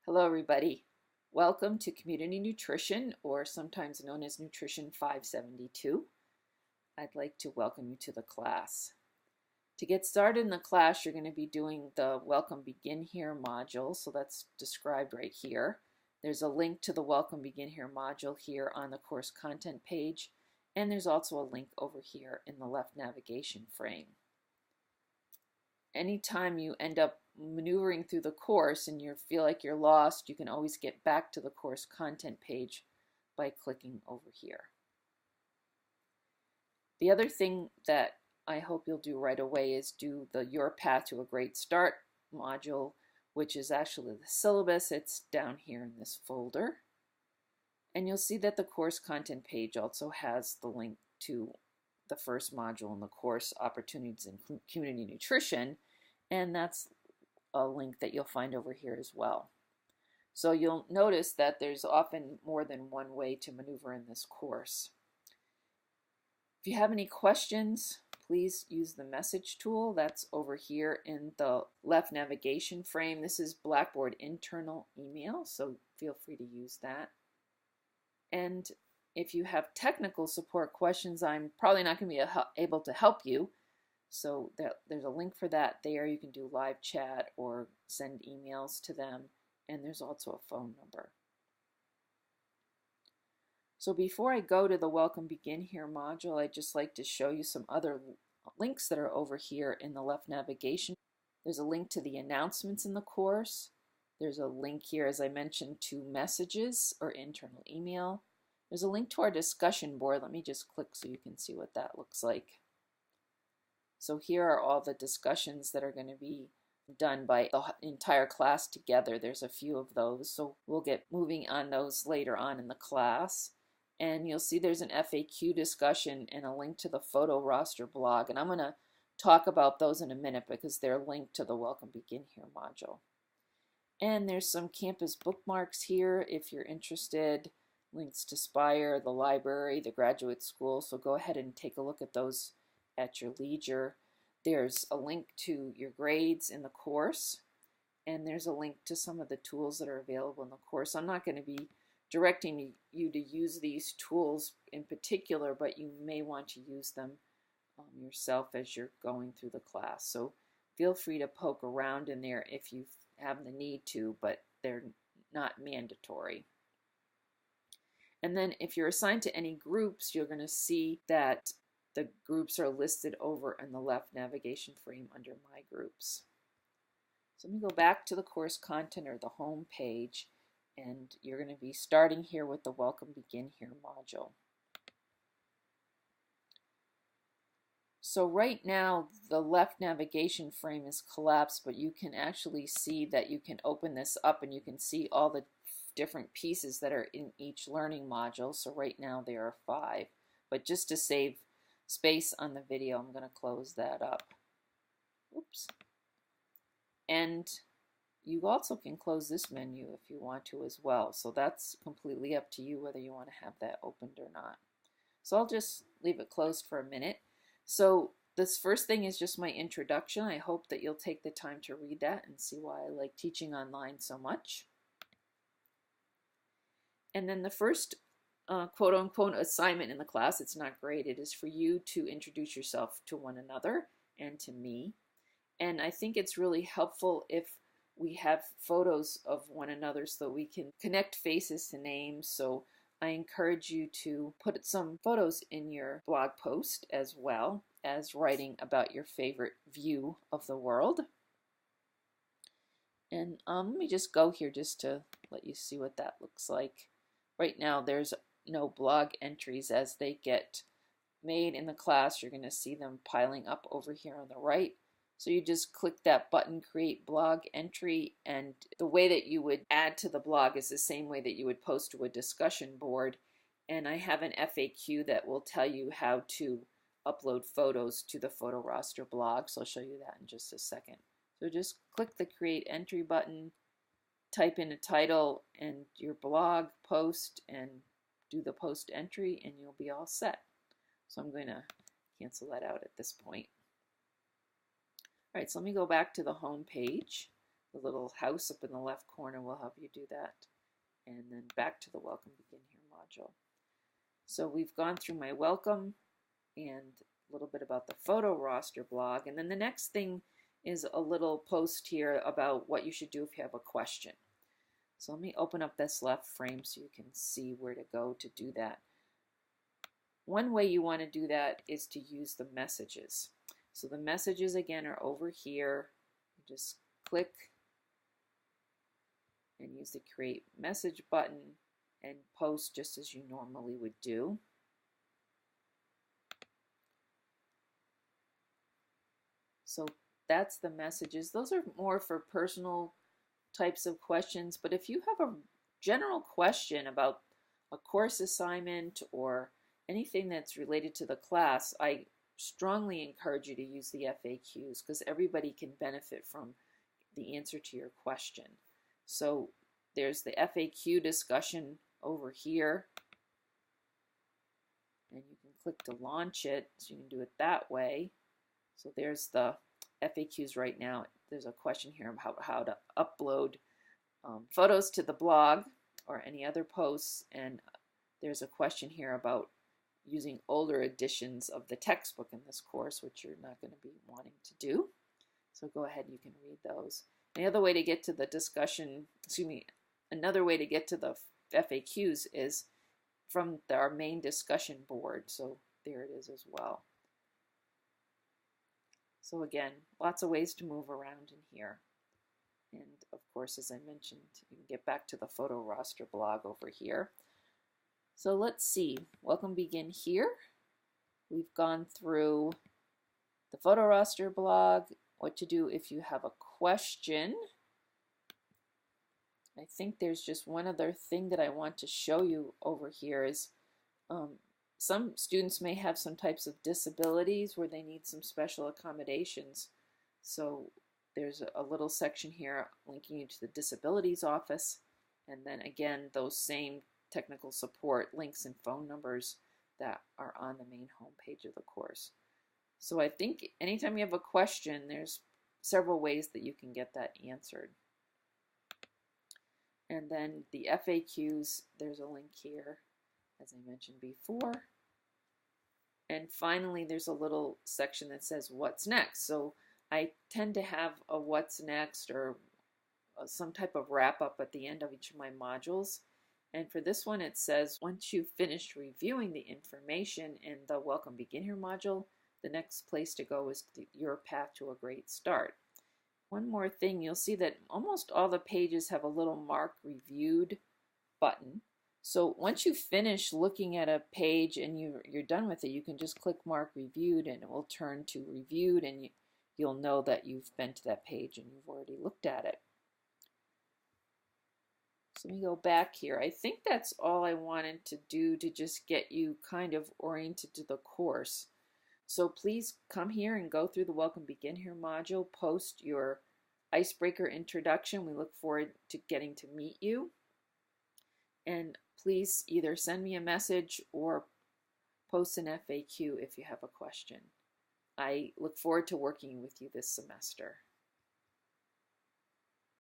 Hello everybody. Welcome to Community Nutrition, or sometimes known as Nutrition 572. I'd like to welcome you to the class. To get started in the class, you're going to be doing the Welcome Begin Here module, so that's described right here. There's a link to the Welcome Begin Here module here on the course content page, and there's also a link over here in the left navigation frame. Anytime you end up maneuvering through the course and you feel like you're lost, you can always get back to the course content page by clicking over here. The other thing that I hope you'll do right away is do the Your Path to a Great Start module, which is actually the syllabus. It's down here in this folder. And you'll see that the course content page also has the link to the first module in the course, Opportunities in Community Nutrition, and that's a link that you'll find over here as well. So you'll notice that there's often more than one way to maneuver in this course. If you have any questions, please use the message tool. That's over here in the left navigation frame. This is Blackboard internal email, so feel free to use that. And if you have technical support questions, I'm probably not going to be able to help you. So there's a link for that there. You can do live chat or send emails to them. And there's also a phone number. So before I go to the Welcome Begin Here module, I'd just like to show you some other links that are over here in the left navigation. There's a link to the announcements in the course. There's a link here, as I mentioned, to messages or internal email. There's a link to our discussion board. Let me just click so you can see what that looks like. So here are all the discussions that are going to be done by the entire class together. There's a few of those, so we'll get moving on those later on in the class. And you'll see there's an FAQ discussion and a link to the photo roster blog. And I'm going to talk about those in a minute because they're linked to the Welcome Begin Here module. And there's some campus bookmarks here if you're interested. Links to Spire, the library, the graduate school. So go ahead and take a look at those at your leisure. There's a link to your grades in the course, and there's a link to some of the tools that are available in the course. I'm not going to be directing you to use these tools in particular, but you may want to use them yourself as you're going through the class. So feel free to poke around in there if you have the need to, but they're not mandatory. And then if you're assigned to any groups, you're going to see that the groups are listed over in the left navigation frame under My Groups. So let me go back to the course content or the home page, and you're going to be starting here with the Welcome Begin Here module. So right now the left navigation frame is collapsed, but you can actually see that you can open this up and you can see all the different pieces that are in each learning module. So right now there are 5, but just to save space on the video, I'm going to close that up. Oops. And you also can close this menu if you want to as well. So that's completely up to you whether you want to have that opened or not. So I'll just leave it closed for a minute. So this first thing is just my introduction. I hope that you'll take the time to read that and see why I like teaching online so much. And then the first quote-unquote assignment in the class, it's not graded, is for you to introduce yourself to one another and to me. And I think it's really helpful if we have photos of one another so that we can connect faces to names. So I encourage you to put some photos in your blog post as well as writing about your favorite view of the world. And let me just go here just to let you see what that looks like. Right now there's no blog entries. As they get made in the class, you're going to see them piling up over here on the right. So you just click that button, Create Blog Entry, and the way that you would add to the blog is the same way that you would post to a discussion board. And I have an FAQ that will tell you how to upload photos to the photo roster blog, so I'll show you that in just a second. So just click the Create Entry button, type in a title and your blog post, and do the post entry, and you'll be all set. So I'm going to cancel that out at this point. All right, so let me go back to the home page. The little house up in the left corner will help you do that. And then back to the Welcome Begin Here module. So we've gone through my welcome and a little bit about the photo roster blog. And then the next thing is a little post here about what you should do if you have a question. So let me open up this left frame so you can see where to go to do that. One way you want to do that is to use the messages. So the messages again are over here. You just click and use the create message button and post just as you normally would do. So that's the messages. Those are more for personal types of questions, but if you have a general question about a course assignment or anything that's related to the class, I strongly encourage you to use the FAQs because everybody can benefit from the answer to your question. So there's the FAQ discussion over here, and you can click to launch it, so you can do it that way. So there's the FAQs right now. There's a question here about how to upload photos to the blog or any other posts, and there's a question here about using older editions of the textbook in this course, which you're not going to be wanting to do. So go ahead, you can read those. The other way to get to the discussion, another way to get to the FAQs is from our main discussion board. So there it is as well. So again, lots of ways to move around in here. And of course, as I mentioned, you can get back to the photo roster blog over here. So let's see, Welcome Begin Here. We've gone through the photo roster blog, what to do if you have a question. I think there's just one other thing that I want to show you over here is some students may have some types of disabilities where they need some special accommodations. So there's a little section here linking you to the disabilities office, and then again those same technical support links and phone numbers that are on the main home page of the course. So I think anytime you have a question, there's several ways that you can get that answered. And then the FAQs, there's a link here, as I mentioned before. And finally, there's a little section that says what's next. So I tend to have a what's next or some type of wrap up at the end of each of my modules. And for this one, it says once you've finished reviewing the information in the Welcome Begin Here module, the next place to go is your path to a great start. One more thing, you'll see that almost all the pages have a little mark reviewed button. So once you finish looking at a page and you're done with it, you can just click mark reviewed and it will turn to reviewed, and you'll know that you've been to that page and you've already looked at it. So let me go back here. I think that's all I wanted to do to just get you kind of oriented to the course. So please come here and go through the Welcome Begin Here module, post your icebreaker introduction. We look forward to getting to meet you. And please either send me a message or post an FAQ if you have a question. I look forward to working with you this semester.